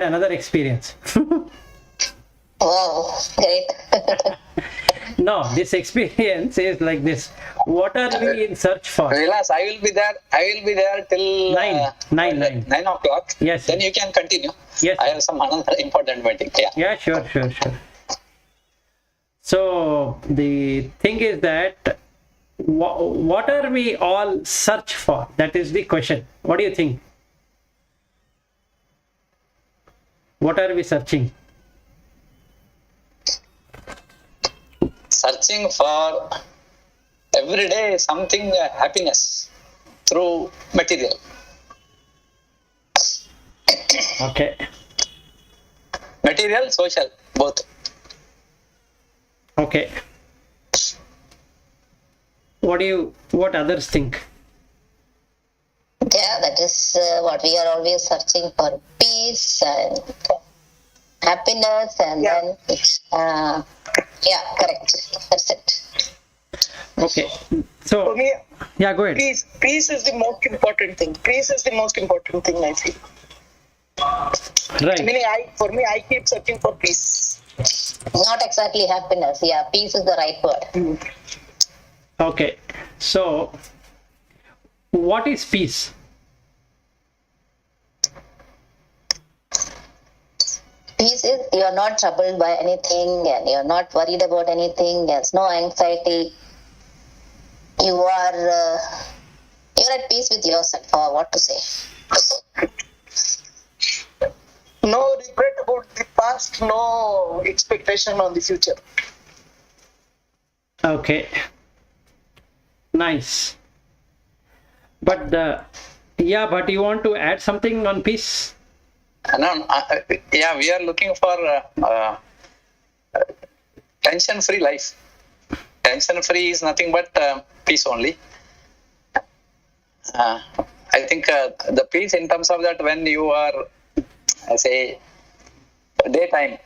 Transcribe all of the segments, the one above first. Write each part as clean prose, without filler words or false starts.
had another experience. Wow, great. No, this experience is like this. What are we in search for? Vilas, I will be there. I will be there till 9 o'clock. Yes. Then you can continue. Yes. I have some another important meeting. Yeah. Yeah, sure. So the thing is that what are we all search for? That is the question. What do you think? What are we searching? Searching for every day something happiness through material. Okay. Material, social, both. Okay. What others think? Yeah, that is what we are always searching for: peace and happiness, and then yeah, correct. That's it. Okay. So For me, yeah, go ahead. peace is the most important thing. Peace is the most important thing, I feel. Right. Meaning, I keep searching for peace. Not exactly happiness. Yeah, peace is the right word. Okay. So what is peace? Peace is you're not troubled by anything and you're not worried about anything. There's no anxiety. You're at peace with yourself, or what to say. No regret about the past, no expectation on the future. Okay. Nice. But but you want to add something on peace? No, yeah, we are looking for tension-free life. Tension-free is nothing but peace only. I think the peace in terms of that when you are, say, daytime,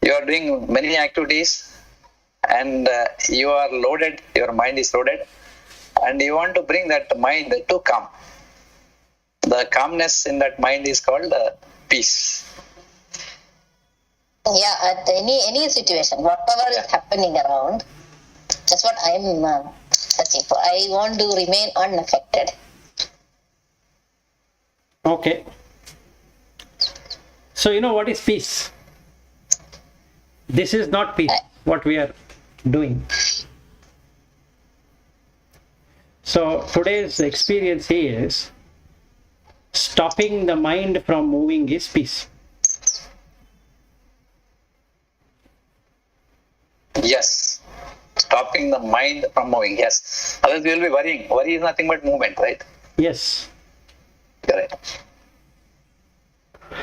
you are doing many activities and you are loaded, your mind is loaded, and you want to bring that mind to calm. The calmness in that mind is called peace. Yeah, at any situation, whatever is happening around, that's what I'm searching for. I want to remain unaffected. Okay. So you know what is peace? This is not peace, what we are doing. So today's experience is stopping the mind from moving is peace. Yes. Stopping the mind from moving. Yes. Otherwise we will be worrying. Worry is nothing but movement, right? Yes. Correct.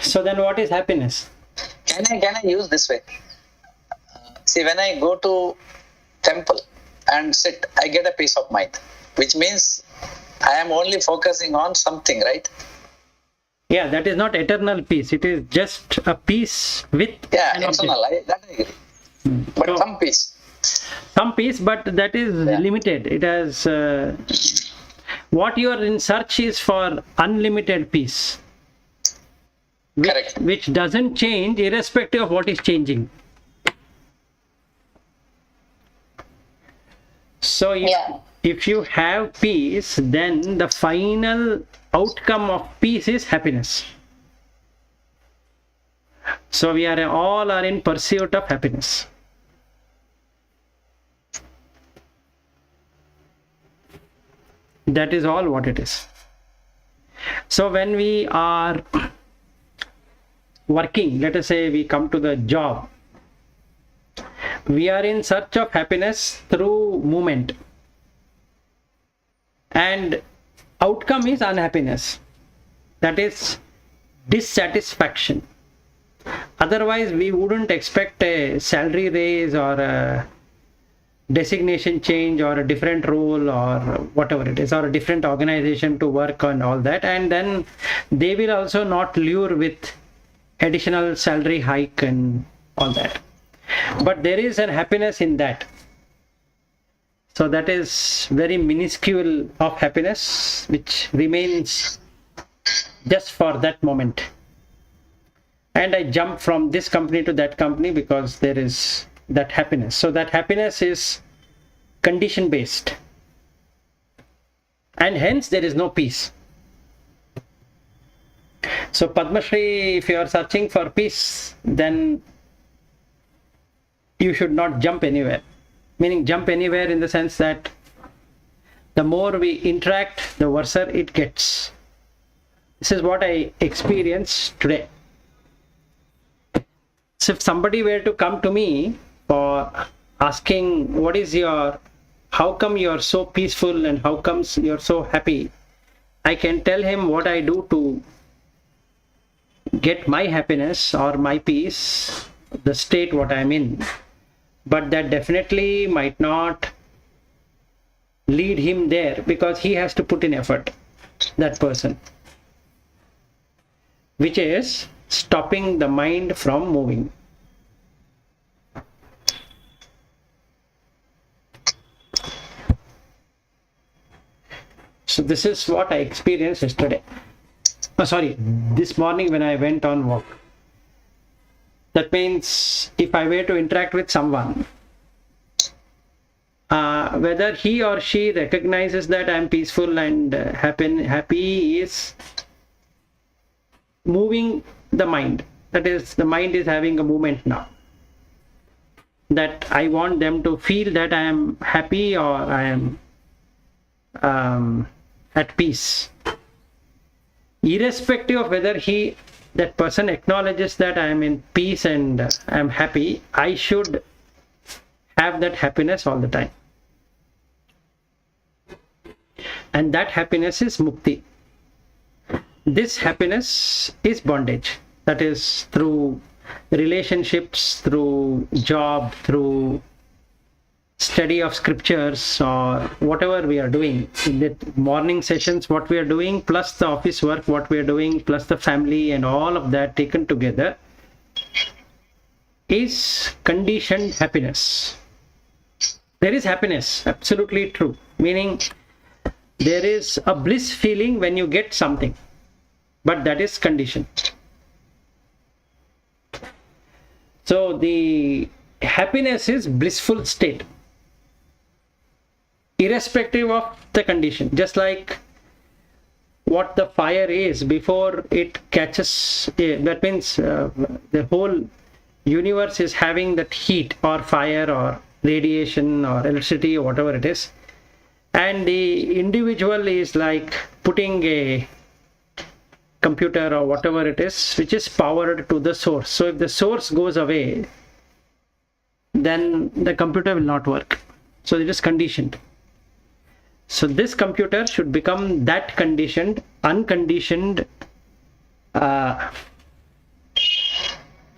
So then what is happiness? Can I use this way? See, when I go to temple and sit, I get a peace of mind, which means I am only focusing on something, right? Yeah, that is not eternal peace. It is just a peace with Yeah, an object. external. That I agree. But So, some peace. some peace, but that is limited. It has what you are in search is for unlimited peace, Correct. which doesn't change irrespective of what is changing. So if you have peace, then the final outcome of peace is happiness. So we are all in pursuit of happiness. That is all what it is. So when we are working, let us say we come to the job, we are in search of happiness through movement, and outcome is unhappiness, that is dissatisfaction. Otherwise we wouldn't expect a salary raise or a designation change or a different role or whatever it is, or a different organization to work on all that, and then they will also not lure with additional salary hike and all that. But there is an happiness in that. So that is very minuscule of happiness which remains just for that moment. and I jump from this company to that company because there is that happiness. So that happiness is condition based, and hence there is no peace. So Padma Shri, if you are searching for peace, then you should not jump anywhere. Meaning jump anywhere in the sense that the more we interact, the worse it gets. This is what I experienced today. So if somebody were to come to me for asking how come you are so peaceful and how comes you are so happy, I can tell him what I do to get my happiness or my peace, the state what I'm in. But that definitely might not lead him there, because he has to put in effort, that person, which is stopping the mind from moving. So this is what I experienced yesterday. This morning when I went on walk. That means if I were to interact with someone, whether he or she recognizes that I'm peaceful and happy is moving the mind. That is, the mind is having a movement now. That I want them to feel that I am happy or I am at peace. Irrespective of whether that person acknowledges that I am in peace and I am happy, I should have that happiness all the time. And that happiness is mukti. This happiness is bondage. That is through relationships, through job, through study of scriptures, or whatever we are doing in the morning sessions, what we are doing, plus the office work, what we are doing, plus the family and all of that taken together is conditioned happiness. There is happiness, absolutely true, meaning there is a bliss feeling when you get something, but that is conditioned. So the happiness is blissful state, irrespective of the condition. Just like what the fire is before it catches, that means the whole universe is having that heat or fire or radiation or electricity or whatever it is, and the individual is like putting a computer or whatever it is, which is powered to the source. So if the source goes away, then the computer will not work. So it is conditioned. So this computer should become that conditioned, unconditioned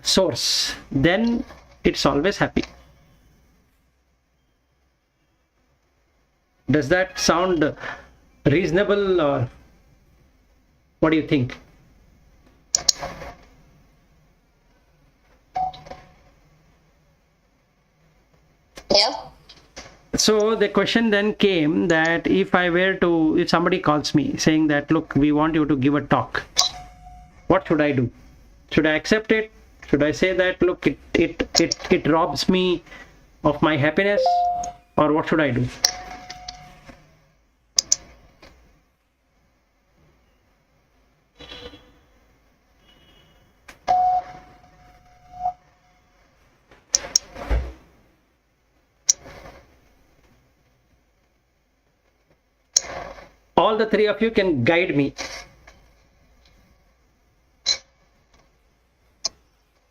source. Then it's always happy. Does that sound reasonable, or what do you think? Yeah. So the question then came that if somebody calls me saying that, look, we want you to give a talk, what should I do? Should I accept it? Should I say that, look, it robs me of my happiness, or what should I do? All the three of you can guide me.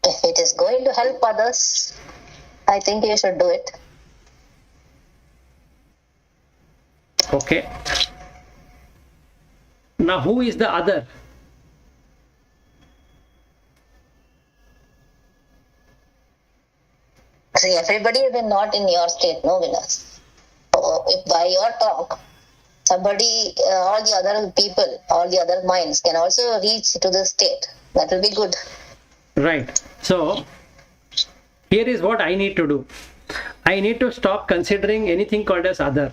If it is going to help others, I think you should do it. Okay. Now, who is the other? See, everybody is not in your state, no, Vilas. So if by your talk, somebody, all the other people, all the other minds can also reach to the state, that will be good. Right. So, here is what I need to do. I need to stop considering anything called as other.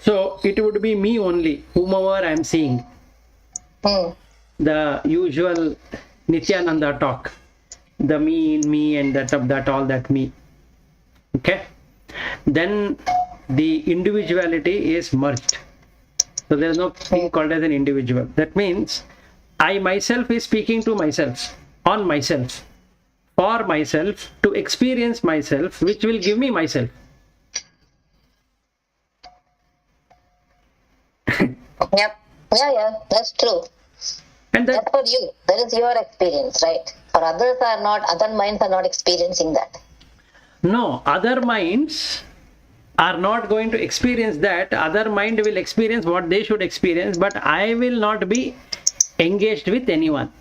So, it would be me only, whomever I am seeing. the usual Nityananda talk, the me in me and that of that, all that me. Okay, then the individuality is merged. So there is no thing called as an individual. That means I myself is speaking to myself, on myself, for myself, to experience myself, which will give me myself. Yep. Yeah, that's true. And that, That's for you. That is your experience, right? For others are not, other minds are not experiencing that. no, other minds are not going to experience that. Other mind will experience what they should experience, but I will not be engaged with anyone.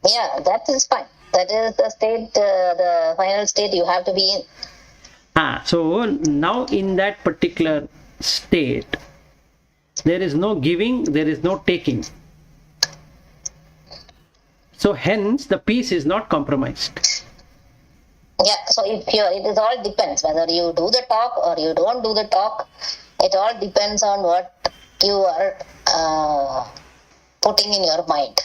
Yeah, that is fine. That is the state, the final state you have to be in. So now in that particular state, there is no giving, there is no taking. So hence the peace is not compromised. Yeah, so if you, it is all depends whether you do the talk or you don't do the talk. It all depends on what you are putting in your mind.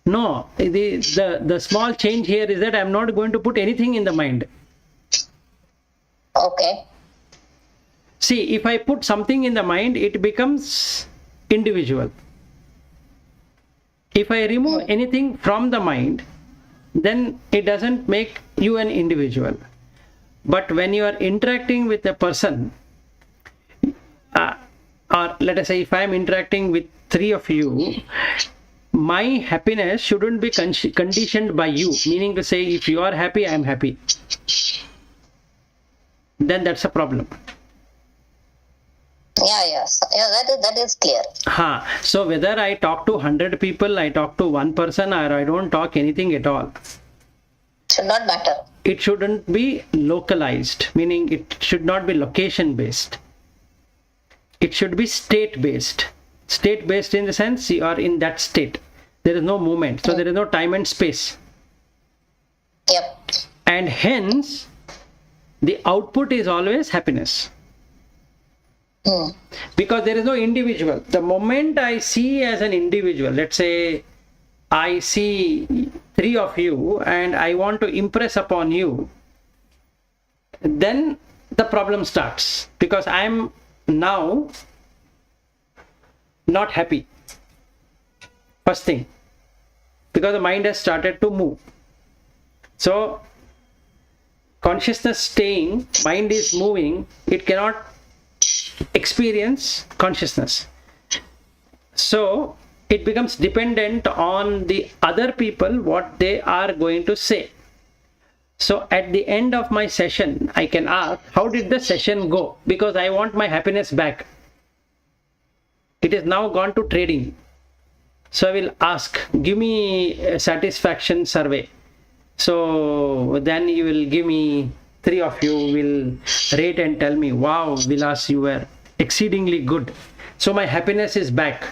No, the small change here is that I'm not going to put anything in the mind. Okay. See, if I put something in the mind, it becomes individual. If I remove anything from the mind, then it doesn't make you an individual. But when you are interacting with a person, or let us say if I am interacting with three of you, my happiness shouldn't be conditioned by you, meaning to say if you are happy, I am happy. Then that's a problem. Yeah, that is clear. So whether I talk to 100 people, I talk to one person, or I don't talk anything at all, Should not matter. it shouldn't be localized, meaning it should not be location based. It should be state based. State based in the sense you are in that state. There is no movement, so there is no time and space. Yep. And hence, the output is always happiness. Because there is no individual. The moment I see as an individual, let's say I see three of you and I want to impress upon you, then the problem starts, because I am now not happy. First thing, because the mind has started to move. So consciousness staying, mind is moving, it cannot experience consciousness. So it becomes dependent on the other people, what they are going to say. So at the end of my session, I can ask, how did the session go? Because I want my happiness back. It is now gone to trading. So I will ask, give me a satisfaction survey. So then you will give me, three of you will rate and tell me, wow, Vilas, you were exceedingly good. So my happiness is back.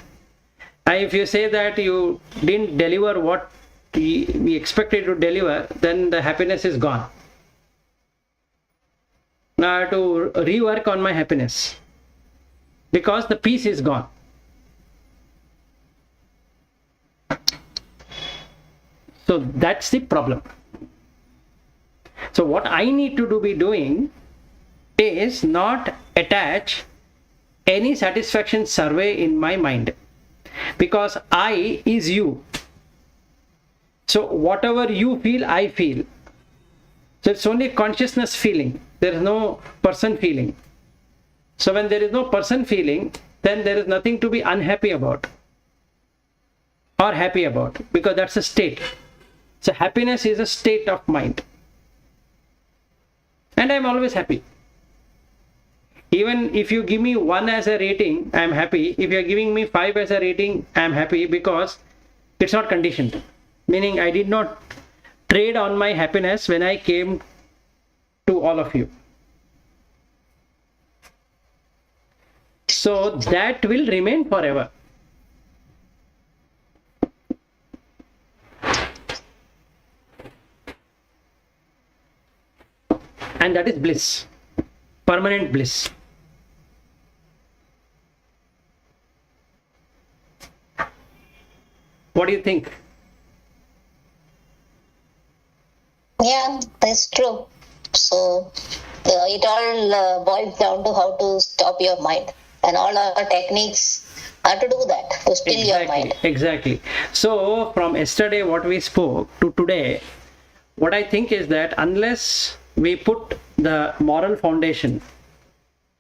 And if you say that you didn't deliver what we expected to deliver, then the happiness is gone. Now I have to rework on my happiness, because the peace is gone. So that's the problem. So what I need to be doing is not attach any satisfaction survey in my mind, because I is you. So whatever you feel, I feel. So it's only consciousness feeling. There is no person feeling. So when there is no person feeling, then there is nothing to be unhappy about or happy about, because that's a state. So happiness is a state of mind. And I'm always happy. Even if you give me 1 as a rating, I'm happy. If you're giving me 5 as a rating, I'm happy, because it's not conditioned. Meaning I did not trade on my happiness when I came to all of you. So that will remain forever. And that is bliss, permanent bliss. What do you think? Yeah, that's true. So it all boils down to how to stop your mind, and all our techniques are to do that, to still your mind. Exactly. So from yesterday, what we spoke to today, what I think is that unless we put the moral foundation,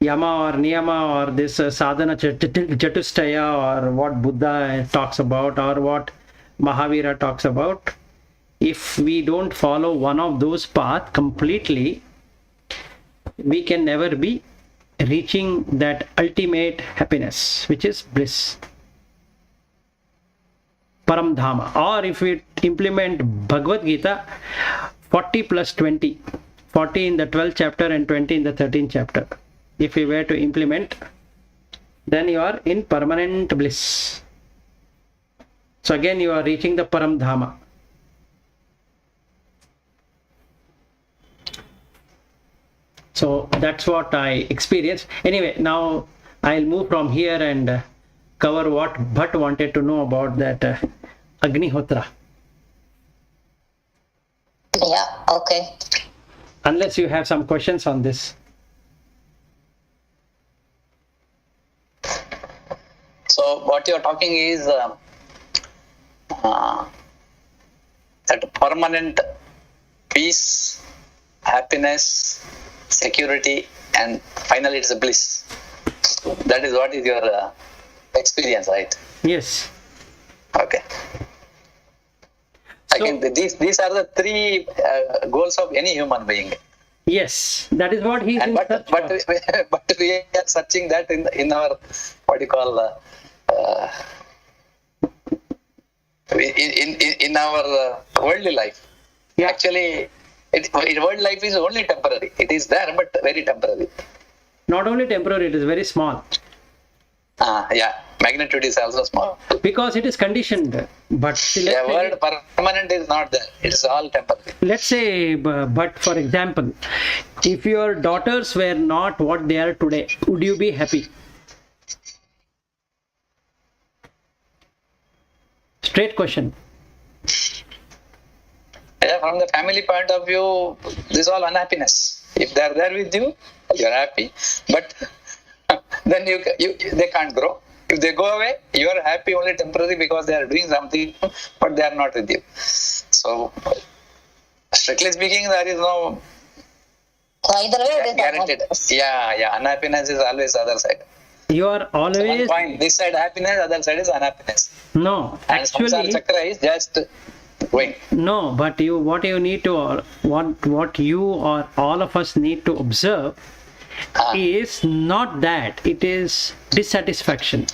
yama or niyama or this sadhana chatustaya or what Buddha talks about or what Mahavira talks about, if we don't follow one of those paths completely, we can never be reaching that ultimate happiness, which is bliss, Param Dhama. Or if we implement Bhagavad Gita, 40 plus 20, 40 in the 12th chapter and 20 in the 13th chapter, if we were to implement, then you are in permanent bliss. So again you are reaching the Param Dhama. So that's what I experienced. Anyway, now I'll move from here and cover what Bhatt wanted to know about that Agnihotra. Yeah, okay. Unless you have some questions on this. So what you're talking is that permanent peace, happiness, security, and finally it's a bliss. That is what is your experience, right? Yes. Okay. So, Again, these are the three goals of any human being. yes, that is what he's in And search but for. but we are searching that in our what you call in our worldly life. Yeah. Actually, world life is only temporary. It is there, but very temporary. Not only temporary, it is very small. Yeah, magnitude is also small. Because it is conditioned. But see, Yeah, word permanent is not there. It is all temporary. let's say, but for example, if your daughters were not what they are today, would you be happy? Straight question. Yeah, from the family point of view, this is all unhappiness. If they are there with you, you are happy. But then they can't grow. If they go away, you are happy only temporarily because they are doing something, but they are not with you. So, strictly speaking, there is no Either way, it is guaranteed. unhappiness. Yeah, unhappiness is always other side. You are One always point, this side happiness, other side is unhappiness. no. And Actually, samsara chakra is just going. no. But what you need to what you or all of us need to observe is not that. It is dissatisfaction.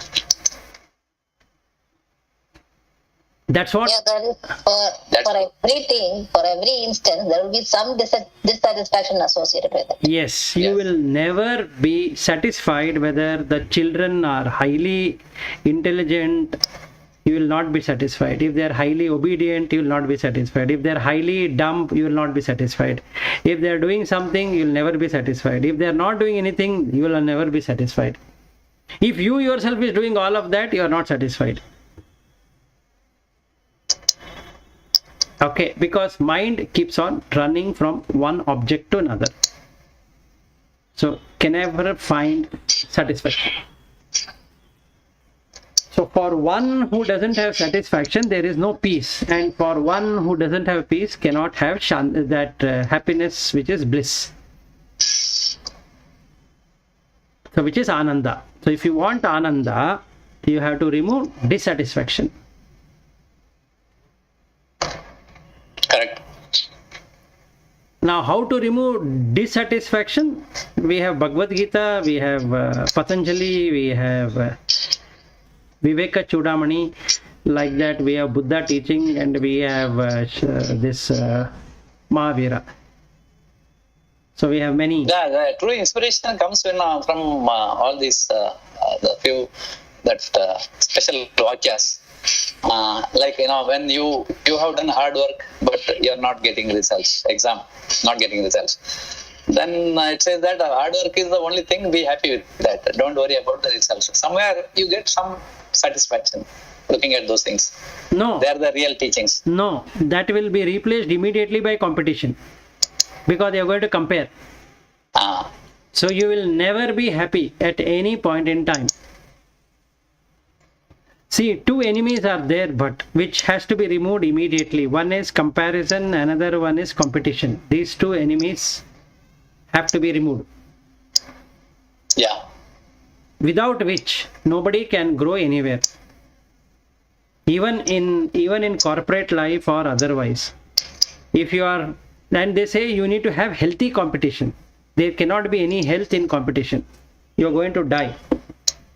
That's what. Yeah, that is for everything, for every instance, there will be some dissatisfaction associated with it. Yes, you Yes. will never be satisfied whether the children are highly intelligent. You will not be satisfied. If they are highly obedient, you will not be satisfied. If they are highly dumb, you will not be satisfied. If they are doing something, you will never be satisfied. If they are not doing anything, you will never be satisfied. If you yourself is doing all of that, you are not satisfied. Okay, because mind keeps on running from one object to another. So can never find satisfaction. So for one who doesn't have satisfaction, there is no peace. And for one who doesn't have peace, cannot have that happiness which is bliss. So which is ananda. So if you want ananda, you have to remove dissatisfaction. Correct. Now, how to remove dissatisfaction? We have Bhagavad Gita, we have Patanjali, we have Viveka Chudamani, like that. We have Buddha teaching, and we have this Mahavira. So we have many. Yeah, the true inspiration comes from all these the few that special vakyas. Like when you have done hard work, but you're not getting results. Exam, not getting results. Then it says that hard work is the only thing. Be happy with that. Don't worry about the results. Somewhere you get some satisfaction. looking at those things. No, They are the real teachings. no, that will be replaced immediately by competition, because you're going to compare. Ah, So you will never be happy at any point in time. See, two enemies are there, but which has to be removed immediately. One is comparison, another one is competition. These two enemies have to be removed, yeah. without which nobody can grow anywhere. Even in corporate life or otherwise. If you are, and they say you need to have healthy competition. There cannot be any health in competition. You're going to die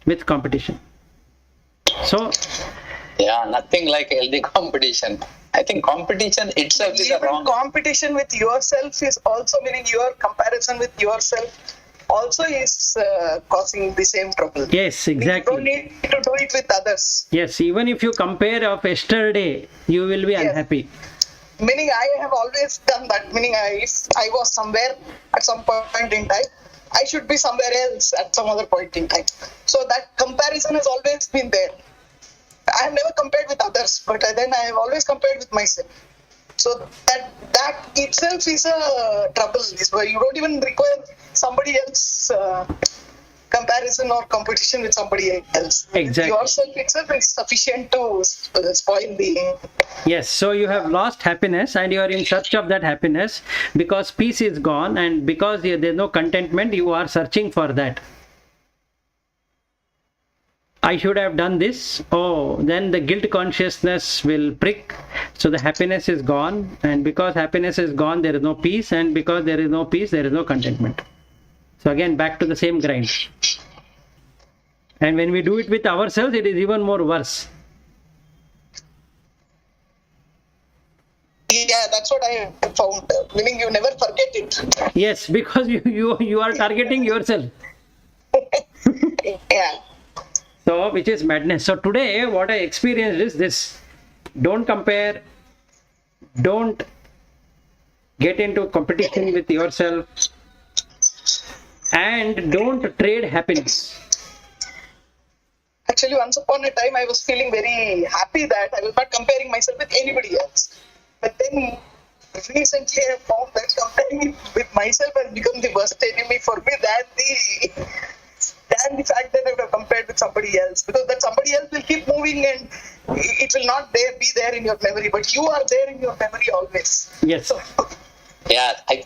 with competition. So, Yeah, nothing like healthy competition. I think competition itself is a Even wrong. competition with yourself is also meaning your comparison with yourself also is causing the same trouble. yes, You don't exactly. need to do it with others. Yes, even if you compare of yesterday, you will be Yes. unhappy. Meaning I have always done that. Meaning if I was somewhere at some point in time, I should be somewhere else at some other point in time. So that comparison has always been there. I have never compared with others, but then I have always compared with myself. So that itself is a trouble. Is where you don't even require somebody else comparison or competition with somebody else. Exactly. Yourself itself is sufficient to spoil the. Yes, so you have lost happiness and you are in search of that happiness because peace is gone, and because there's no contentment, you are searching for that. I should have done this. Oh, then the guilt consciousness will prick. So the happiness is gone, and because happiness is gone, there is no peace, and because there is no peace, there is no contentment. So again, back to the same grind. And when we do it with ourselves, it is even more worse. Yeah, that's what I found. Meaning you never forget it. Yes, because you are targeting yourself. Yeah. So, which is madness. So today, what I experienced is this: don't compare, don't get into competition with yourself, and don't trade happiness. Actually, once upon a time, I was feeling very happy that I was not comparing myself with anybody else. But then recently, I found that comparing it with myself has become the worst enemy for me than the fact that I would have compared with somebody else. Because that somebody else will keep moving and it will not be there in your memory. But you are there in your memory always. Yes. So, Yeah, I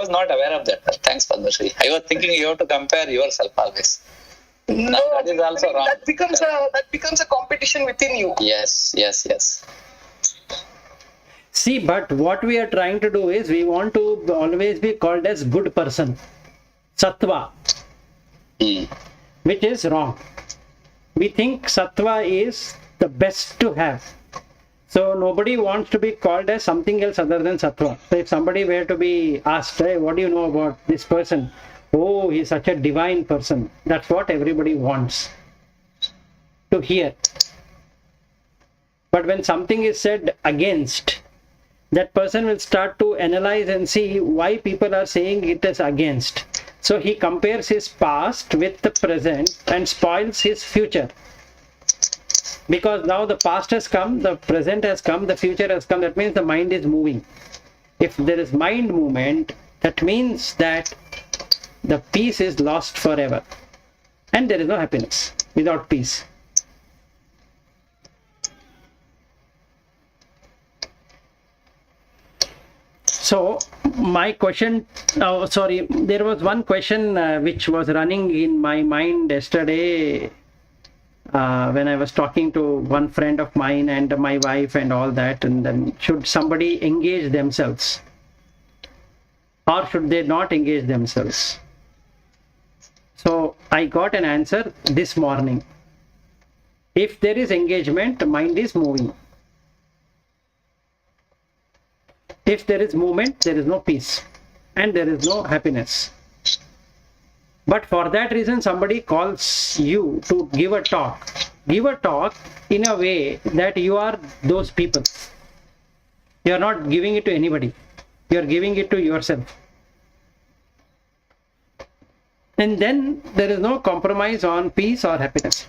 was not aware of that. Thanks, Padmashri. I was thinking you have to compare yourself always. no, That is also wrong. That becomes a competition within you. Yes. See, but what we are trying to do is we want to always be called as good person, sattva, which is wrong. We think sattva is the best to have. So nobody wants to be called as something else other than sattva. So if somebody were to be asked, hey, what do you know about this person? Oh, he's such a divine person. That's what everybody wants to hear. But when something is said against, that person will start to analyze and see why people are saying it is against. So he compares his past with the present and spoils his future. Because now the past has come, the present has come, the future has come. That means the mind is moving. If there is mind movement, that means that the peace is lost forever. And there is no happiness without peace. So my question, there was one question which was running in my mind yesterday when I was talking to one friend of mine and my wife and all that, and then should somebody engage themselves or should they not engage themselves? So I got an answer this morning. If there is engagement, mind is moving. If there is movement, there is no peace and there is no happiness. But for that reason, somebody calls you to give a talk. Give a talk in a way that you are those people. You are not giving it to anybody. You are giving it to yourself. And then there is no compromise on peace or happiness.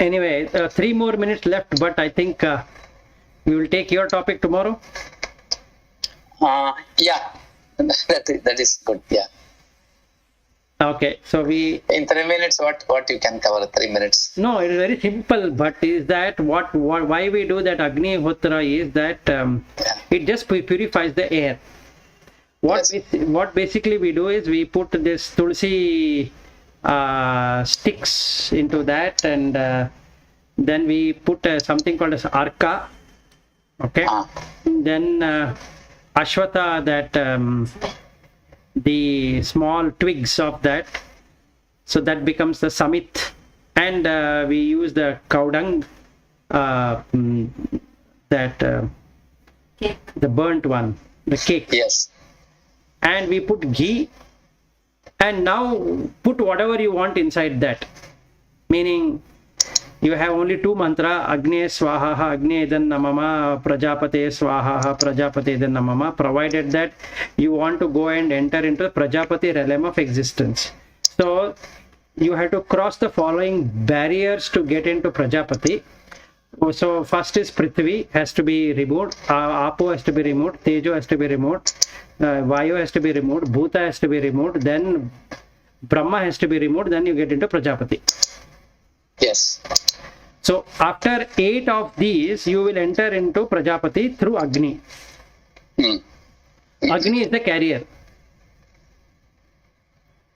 Anyway, 3 more minutes left, but I think we will take your topic tomorrow. Yeah, that is good. Yeah. Okay, so we... In 3 minutes, what you can cover 3 minutes? No, it is very simple, but is that why we do that Agni Hotra is that it just purifies the air. What basically we do is we put this Tulsi sticks into that, and then we put something called as Arka. Okay. Then Ashwata, that the small twigs of that, so that becomes the Samit, and we use the cow dung, that the burnt one, the cake. Yes. And we put ghee, and now put whatever you want inside that, meaning you have only 2 mantra: Agni Swaha, Agni Idan Namama, Prajapate Swaha, Prajapate Idan Namama, provided that you want to go and enter into the Prajapati realm of existence. So you have to cross the following barriers to get into Prajapati. So first is Prithvi has to be removed, Apo has to be removed, Tejo has to be removed, Vayu has to be removed, Bhuta has to be removed, then Brahma has to be removed, then you get into Prajapati. Yes. So after 8 of these, you will enter into Prajapati through Agni. Agni is the carrier.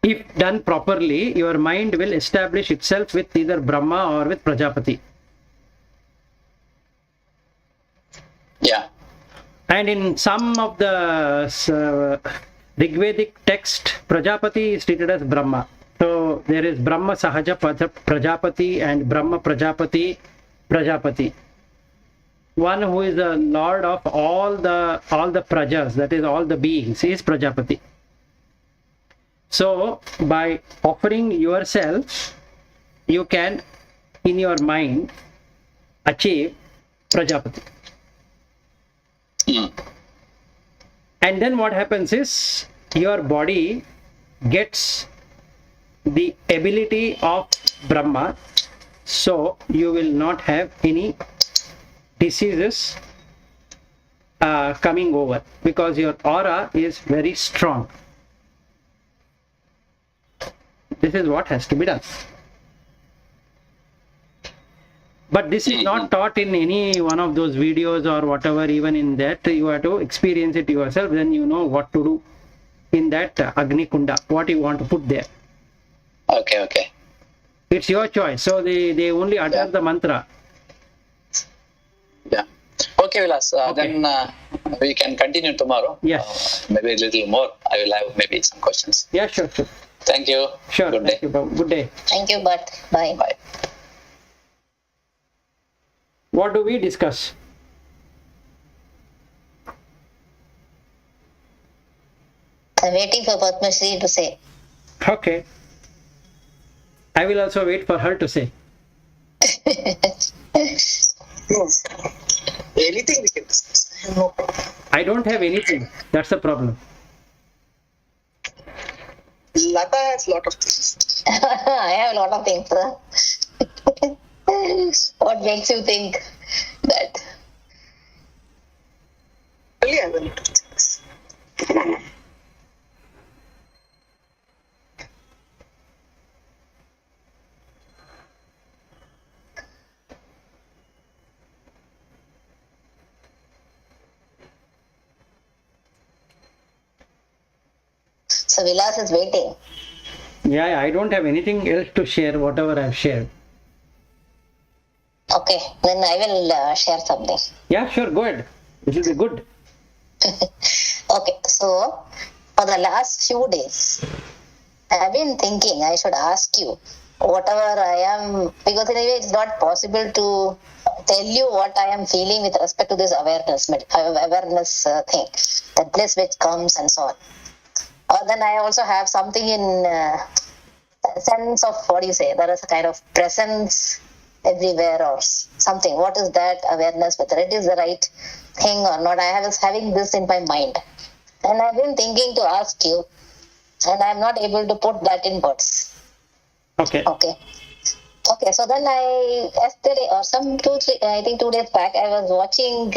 If done properly, your mind will establish itself with either Brahma or with Prajapati. Yeah. And in some of the Rigvedic text, Prajapati is treated as Brahma. So there is Brahma Sahaja Prajapati and Brahma Prajapati Prajapati. One who is the lord of all the prajas, that is all the beings, is Prajapati. So by offering yourself, you can in your mind achieve Prajapati. And then what happens is your body gets the ability of Brahma, so you will not have any diseases coming over, because your aura is very strong. This is what has to be done. But this is not taught in any one of those videos or whatever. Even in that, you have to experience it yourself, then you know what to do in that Agni Kunda, what you want to put there. Okay. It's your choice. So they only utter the mantra. Yeah. Okay, Vilas. Okay. Then we can continue tomorrow. Yes. Maybe a little more. I will have maybe some questions. Yeah, sure. Thank you. Sure. Good day. Thank you, Babu. Good day. Thank you, but bye. Bye. What do we discuss? I'm waiting for Padma Shri to say. Okay. I will also wait for her to say. No. Anything we can discuss. I have no problem. I don't have anything. That's the problem. Lata has a lot of things. I have a lot of things. Huh? What makes you think that? Really, I have a lot of things. So Vilas is waiting. Yeah, I don't have anything else to share, whatever I've shared. Okay, then I will share something. Yeah, sure, go ahead. It will be good. Okay, so for the last few days, I've been thinking I should ask you whatever I am, because anyway it's not possible to tell you what I am feeling with respect to this awareness thing, the bliss which comes and so on. Or then I also have something in sense of, what do you say, there is a kind of presence everywhere or something. What is that awareness, whether it is the right thing or not? I was having this in my mind. And I've been thinking to ask you, and I'm not able to put that in words. Okay. Okay. Okay, so then yesterday or I think 2 days back, I was watching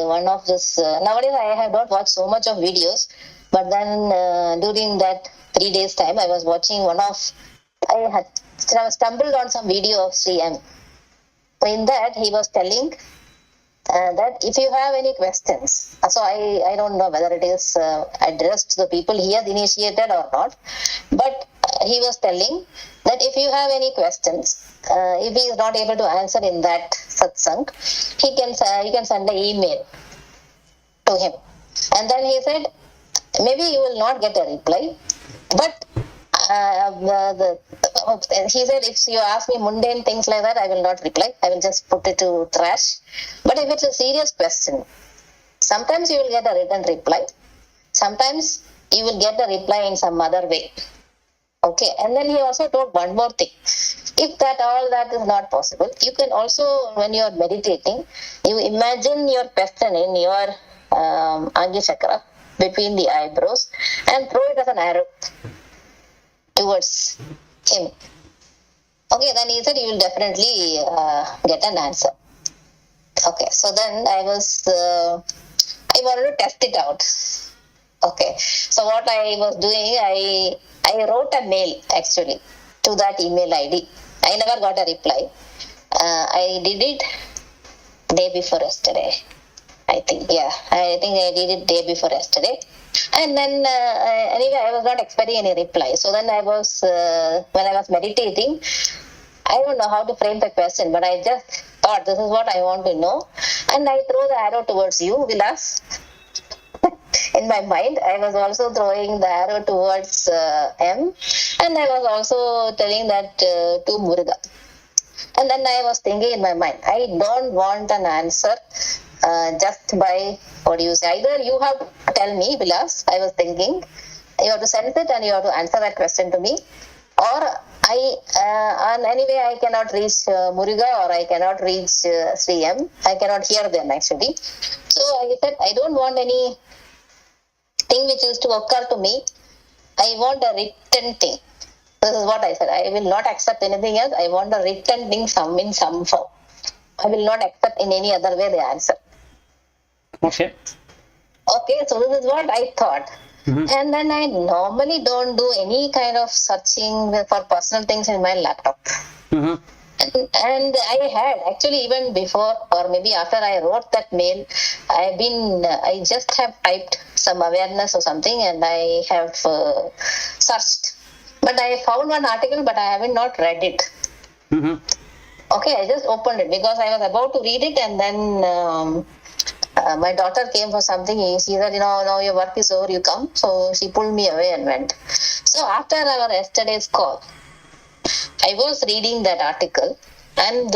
one of this. Nowadays, I have not watched so much of videos, but then during that 3 days time, I was watching I had stumbled on some video of Sri M. In that, he was telling that if you have any questions, so I don't know whether it is addressed to the people he has initiated or not, but he was telling that if you have any questions, if he is not able to answer in that satsang, he can send an email to him. And then he said, maybe you will not get a reply, but he said, if you ask me mundane things like that, I will not reply. I will just put it to trash. But if it's a serious question, sometimes you will get a written reply. Sometimes you will get a reply in some other way. Okay, and then he also told one more thing. If all that is not possible, you can also, when you are meditating, you imagine your person in your Angi Chakra between the eyebrows and throw it as an arrow towards him. Okay, then he said you will definitely get an answer. Okay, so then I wanted to test it out. Okay, so what I was doing, I wrote a mail actually to that email ID. I never got a reply. I did it day before yesterday. I think I did it day before yesterday. And then anyway, I was not expecting any reply. So then when I was meditating, I don't know how to frame the question, but I just thought this is what I want to know. And I throw the arrow towards you, Vilas. In my mind, I was also throwing the arrow towards M, and I was also telling that to Muruga. And then I was thinking in my mind, I don't want an answer just by what you say. Either you have to tell me, Vilas, I was thinking, you have to sense it and you have to answer that question to me, or and anyway, I cannot reach Muruga or I cannot reach Sri M. I cannot hear them actually. So I said, I don't want any thing which is to occur to me. I want a written thing. This is what I said. I will not accept anything else. I want a written thing in some form. I will not accept in any other way the answer. Okay. Okay, so this is what I thought. Mm-hmm. And then I normally don't do any kind of searching for personal things in my laptop. Mm-hmm. And I had actually, even before or maybe after I wrote that mail, I just have typed some awareness or something and I have searched. But I found one article, but I haven't not read it. Mm-hmm. Okay, I just opened it because I was about to read it, and then my daughter came for something. She said, now your work is over, you come. So she pulled me away and went. So after our yesterday's call, I was reading that article, and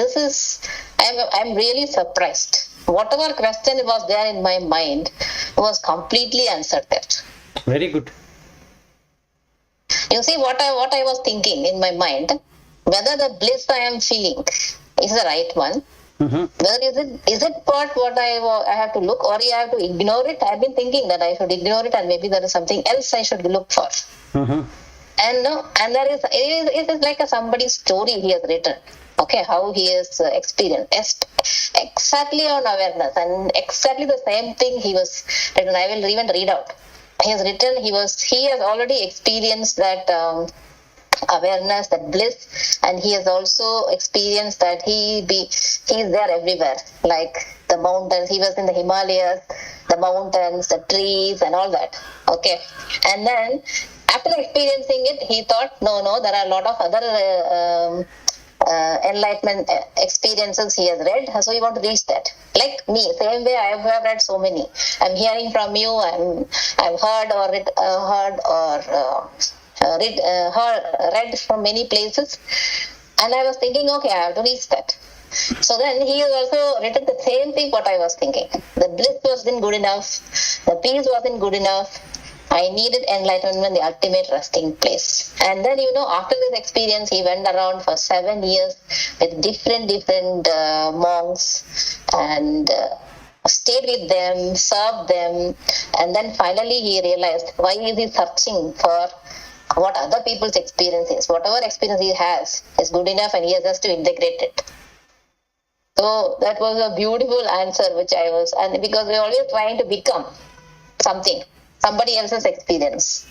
I'm really surprised. Whatever question was there in my mind was completely answered there. Very good. You see what I was thinking in my mind, whether the bliss I am feeling is the right one. Mm-hmm. Whether is it part what I have to look, or I have to ignore it? I've been thinking that I should ignore it, and maybe there is something else I should look for. Mm-hmm. And it is like somebody's story he has written. Okay, how he has experienced exactly on awareness, and exactly the same thing he was written. I will even read out. He has written he has already experienced that awareness, that bliss, and he has also experienced that he is there everywhere, like the mountains. He was in the Himalayas, the mountains, the trees, and all that. Okay, and then after experiencing it, he thought, no, there are a lot of other enlightenment experiences he has read, so he want to reach that. Like me, same way I have read so many. I'm hearing from you, I've heard or read from many places, and I was thinking, okay, I have to reach that. So then he has also written the same thing what I was thinking. The bliss wasn't good enough, the peace wasn't good enough. I needed enlightenment, the ultimate resting place. And then, after this experience, he went around for 7 years with different monks and stayed with them, served them. And then finally he realized why is he searching for what other people's experience is. Whatever experience he has is good enough, and he has just to integrate it. So that was a beautiful answer, which I was, and because we're always trying to become something, somebody else's experience.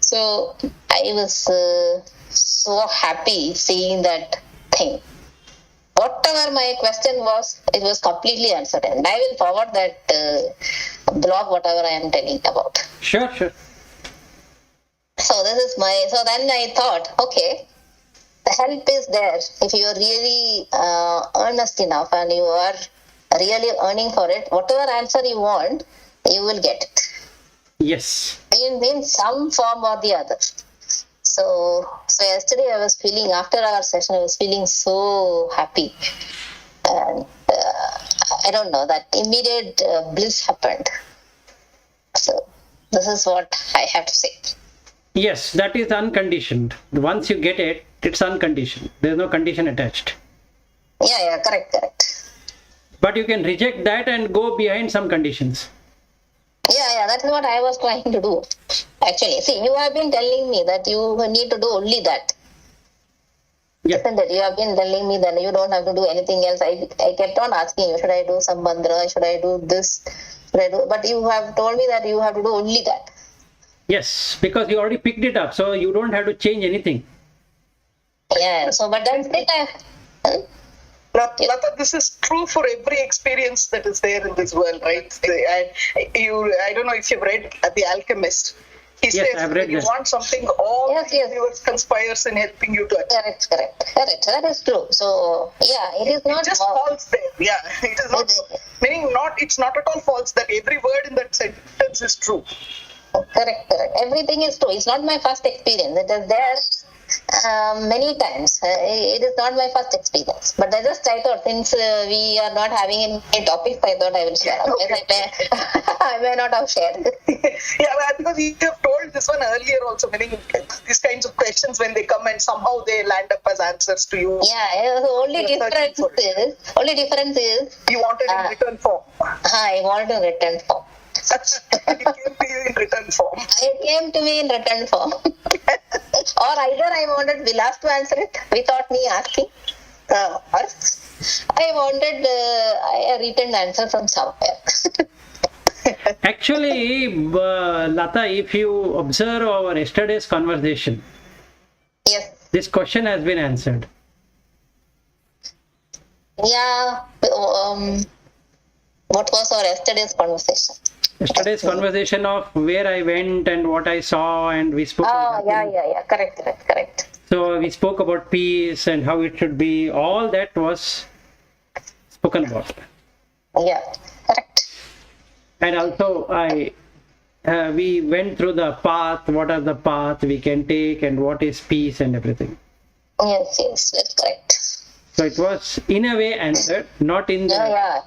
So I was so happy seeing that thing. Whatever my question was, it was completely answered, and I will forward that blog, whatever I am telling about. Sure. So this is my. So then I thought, okay, the help is there if you are really earnest enough and you are really earning for it. Whatever answer you want, you will get it Yes. in some form or the other. So yesterday I was feeling, after our session, I was feeling so happy, and I don't know, that immediate bliss happened. So this is what I have to say. Yes, that is unconditioned. Once you get it, it's unconditioned. There's no condition attached. Yeah, correct. But you can reject that and go behind some conditions. Yeah, that's what I was trying to do. Actually, see, you have been telling me that you need to do only that. Yeah. Isn't it? You have been telling me that you don't have to do anything else. I kept on asking you, should I do some mantra? Should I do this? But you have told me that you have to do only that. Yes, because you already picked it up, so you don't have to change anything. Yeah, so but then Lata, this is true for every experience that is there in this world, right? I don't know if you've read The Alchemist. He Yes, says I've read when you that. want something, all Yes, the universe conspires in helping you to achieve. Correct. That is true. So yeah, it is not It just falls there. Yeah, it is not. Meaning, it's not at all false that every word in that sentence is true. Correct. Everything is true. It's not my first experience. It is there many times. It is not my first experience. But I thought, since we are not having any topics, I thought I will share. Otherwise, I may not have shared. Yeah, because you have told this one earlier also, meaning these kinds of questions, when they come and somehow they land up as answers to you. Yeah, the only difference is You wanted in written form. I wanted in written form. It came to you in written form. It came to me in written form. Or either I wanted Vilas to answer it without me asking, or I wanted a written answer from somewhere. Actually, Lata, if you observe our yesterday's conversation, Yes. this question has been answered. Yeah. What was our yesterday's conversation? Yesterday's conversation of where I went and what I saw, and we spoke about that. Yeah. Correct. So we spoke about peace and how it should be. All that was spoken about. Yeah, correct. And also we went through the path, what are the path we can take and what is peace and everything. Yes, that's correct. So it was in a way answered, not in the... Yeah.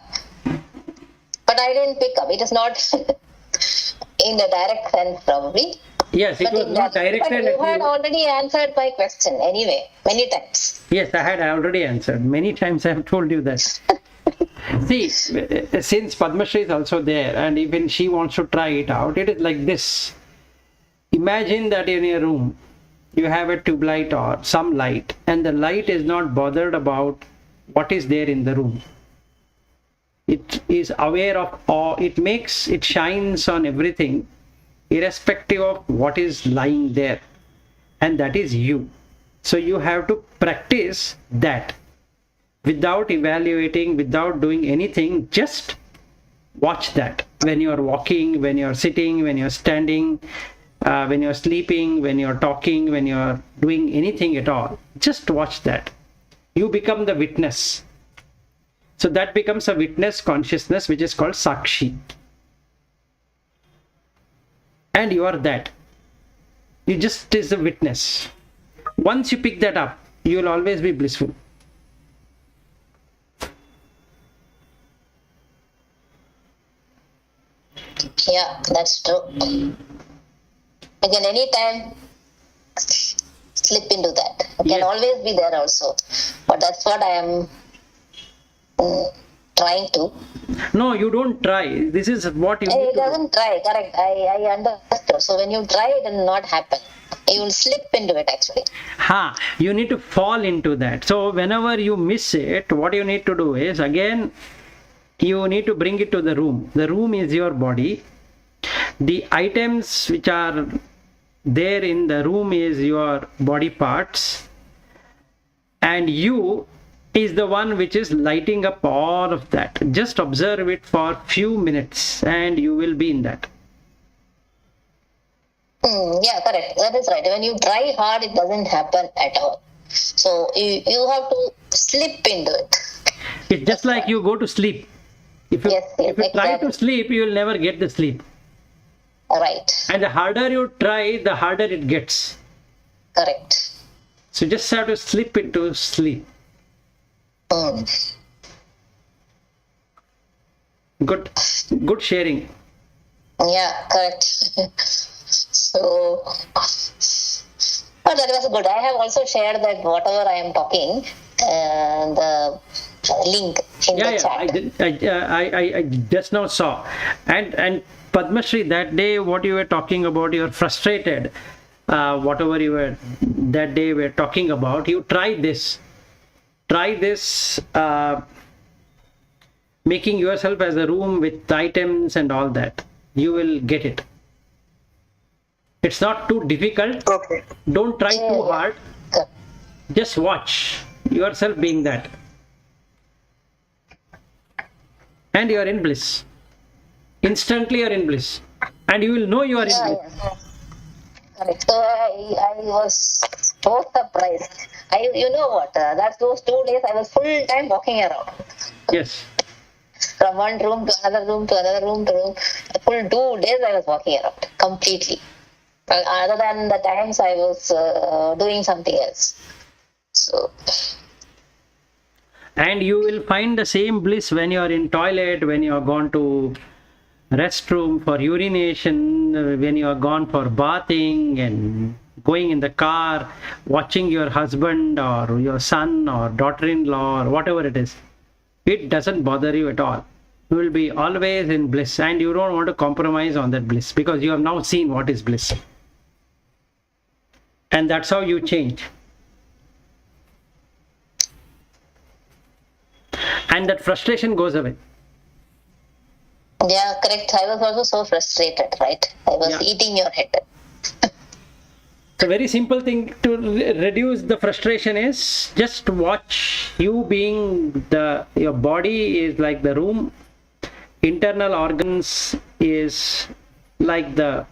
But I didn't pick up. It is not in the direct sense, probably. Yes, it was not directed But at you had you. already answered my question anyway, many times. Yes, I had already answered. Many times I have told you that. See, since Padma Shri is also there and even she wants to try it out, it is like this. Imagine that in a room, you have a tube light or some light, and the light is not bothered about what is there in the room. It is aware of all, it shines on everything, irrespective of what is lying there, and that is you. So you have to practice that without evaluating, without doing anything. Just watch that when you are walking, when you are sitting, when you are standing, when you are sleeping, when you are talking, when you are doing anything at all. Just watch that. You become the witness. So that becomes a witness consciousness, which is called Sakshi. And you are that. You just is a witness. Once you pick that up, you will always be blissful. Yeah, that's true. You can anytime slip into that. You can Yes. always be there also. But that's what I am trying to. No, you don't try. This is what you need It to do. doesn't try, correct. I understood. So when you try, it will not happen. You will slip into it actually. You need to fall into that. So whenever you miss it, what you need to do is, again, you need to bring it to the room. The room is your body. The items which are there in the room is your body parts, and you is the one which is lighting up all of that. Just observe it for few minutes and you will be in that. Yeah, correct. That is right. When you try hard, it doesn't happen at all. So you have to slip into it. It's just like you go to sleep. If you try exactly. to sleep, you will never get the sleep. Right. And the harder you try, the harder it gets. Correct. So you just have to slip into sleep. Good sharing. Yeah, correct. So, that was good. I have also shared that whatever I am talking, the link in the chat. I just now saw. And Padma Shri, that day what you were talking about, you were frustrated. Whatever you were that day were talking about, you try this. Making yourself as a room with items and all that. You will get it. It's not too difficult. Okay. Don't try too hard. Just watch yourself being that. And you are in bliss. Instantly you are in bliss. And you will know you are in bliss. Correct. So I was so surprised. You know what? That's those 2 days I was full time walking around. Yes. From one room to another room to another room to room. Full 2 days I was walking around completely. Other than the times I was doing something else. So. And you will find the same bliss when you are in toilet, when you are gone to restroom for urination, when you are gone for bathing and going in the car, watching your husband or your son or daughter-in-law or whatever it is. It doesn't bother you at all. You will be always in bliss, and you don't want to compromise on that bliss because you have now seen what is bliss. And that's how you change. And that frustration goes away. Yeah, correct. I was also so frustrated, right? I was eating your head. It's a very simple thing to reduce the frustration is just watch you being your body is like the room, internal organs is like the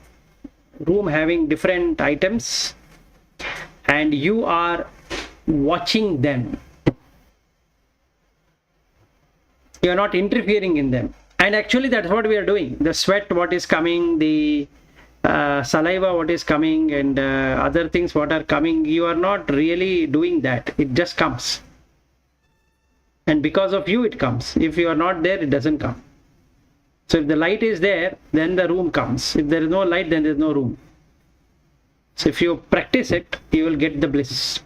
room having different items, and you are watching them. You are not interfering in them. And actually that's what we are doing. The sweat, what is coming, the saliva, what is coming, and other things what are coming, you are not really doing that. It just comes. And because of you, it comes. If you are not there, it doesn't come. So if the light is there, then the room comes. If there is no light, then there is no room. So if you practice it, you will get the bliss.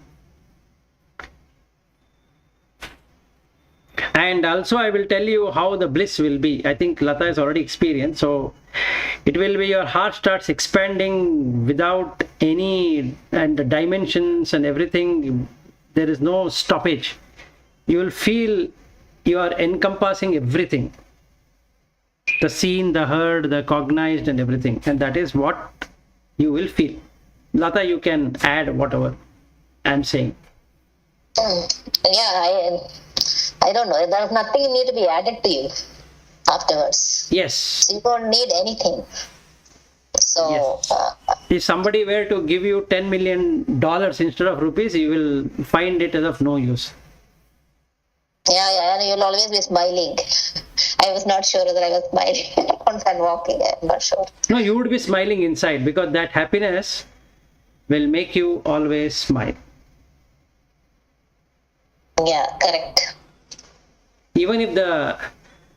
And also I will tell you how the bliss will be. I think Lata has already experienced. So it will be your heart starts expanding without any, and the dimensions and everything, there is no stoppage. You will feel you are encompassing everything. The seen, the heard, the cognized and everything. And that is what you will feel. Lata, you can add whatever I'm saying. Yeah, I don't know. There's nothing need to be added to you afterwards. Yes. So you don't need anything. So yes. If somebody were to give you $10 million instead of rupees, you will find it as of no use. Yeah, and you'll always be smiling. I was not sure whether I was smiling once I'm walking. I'm not sure. No, you would be smiling inside because that happiness will make you always smile. Yeah, correct. Even if the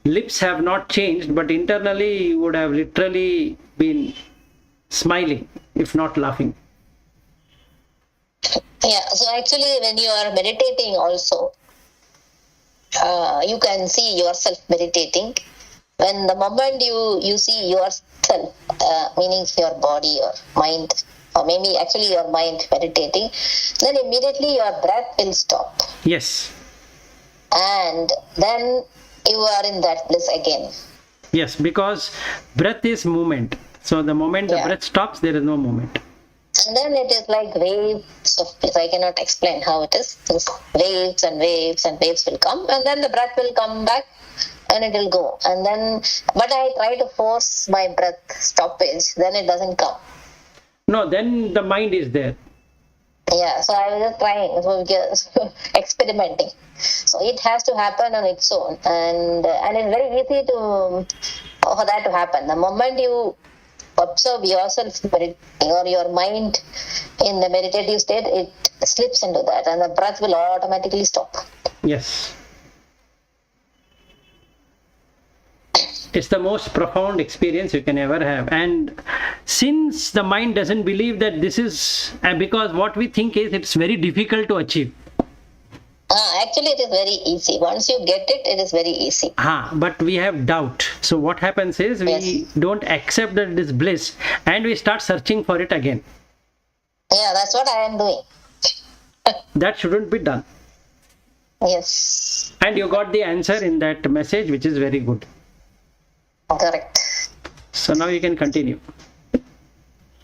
lips have not changed, but internally you would have literally been smiling, if not laughing. Yeah, so actually when you are meditating also, you can see yourself meditating. When the moment you see yourself, meaning your body, your mind, or maybe actually your mind meditating, then immediately your breath will stop. Yes. And then you are in that bliss again. Yes, because breath is movement. So the moment the Yeah. breath stops, there is no movement. And then it is like waves of bliss. I cannot explain how it is. Those waves and waves and waves will come, and then the breath will come back and it will go. And then, but I try to force my breath stoppage, then it doesn't come. No, then the mind is there. Yeah, so I was just trying, so just experimenting. So it has to happen on its own, and it's very easy to for that to happen. The moment you observe yourself or your mind in the meditative state, it slips into that, and the breath will automatically stop. Yes. It's the most profound experience you can ever have. And since the mind doesn't believe that this is, because what we think is it's very difficult to achieve. Actually, it is very easy. Once you get it, it is very easy. But we have doubt. So what happens is we Yes. don't accept that it is bliss and we start searching for it again. Yeah, that's what I am doing. That shouldn't be done. Yes, And you got the answer in that message, which is very good. correct. So now you can continue.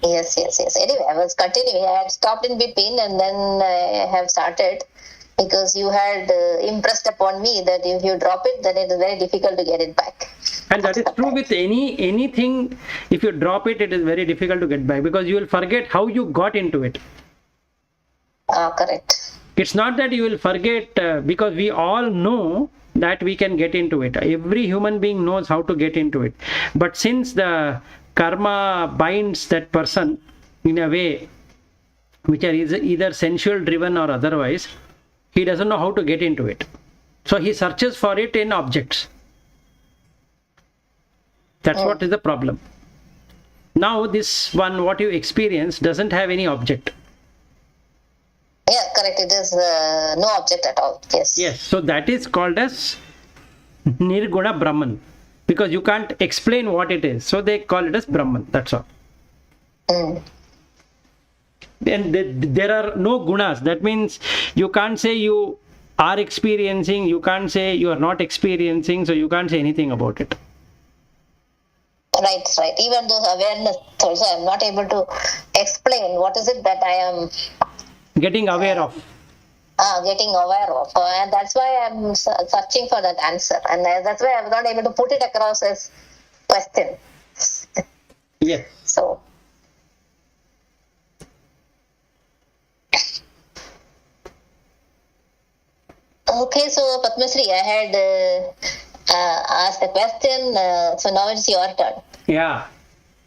Yes. Anyway, I was continuing. I had stopped in between and then I have started because you had impressed upon me that if you drop it, then it is very difficult to get it back. And that is true with anything. If you drop it, it is very difficult to get back because you will forget how you got into it. Correct. It's not that you will forget because we all know that we can get into it. Every human being knows how to get into it. But since the karma binds that person in a way which are either sensual driven or otherwise, he doesn't know how to get into it. So he searches for it in objects. That's what is the problem. Now this one, what you experience, doesn't have any object. Yeah, correct. It is no object at all. Yes. Yes, so that is called as Nirguna Brahman because you can't explain what it is. So they call it as Brahman. That's all. Mm. And there are no gunas. That means you can't say you are experiencing, you can't say you are not experiencing, so you can't say anything about it. Right. Even those awareness also, I am not able to explain what is it that I am Getting aware of. getting aware of. And that's why I'm searching for that answer. And that's why I'm not able to put it across as question. Yes. So, okay, so Padmasri, I had asked a question, so now it's your turn. Yeah.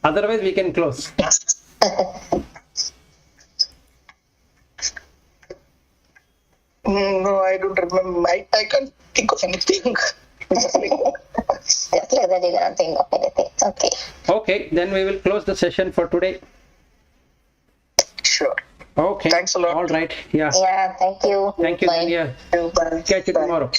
Otherwise we can close. No, I don't remember. I can't think of anything. Just like that, you cannot think of anything. Okay. Okay, then we will close the session for today. Sure. Okay. Thanks a lot. All right. Yeah. Yeah, thank you. Thank you, Bye. Dania. Bye. Catch you Bye. tomorrow. Bye.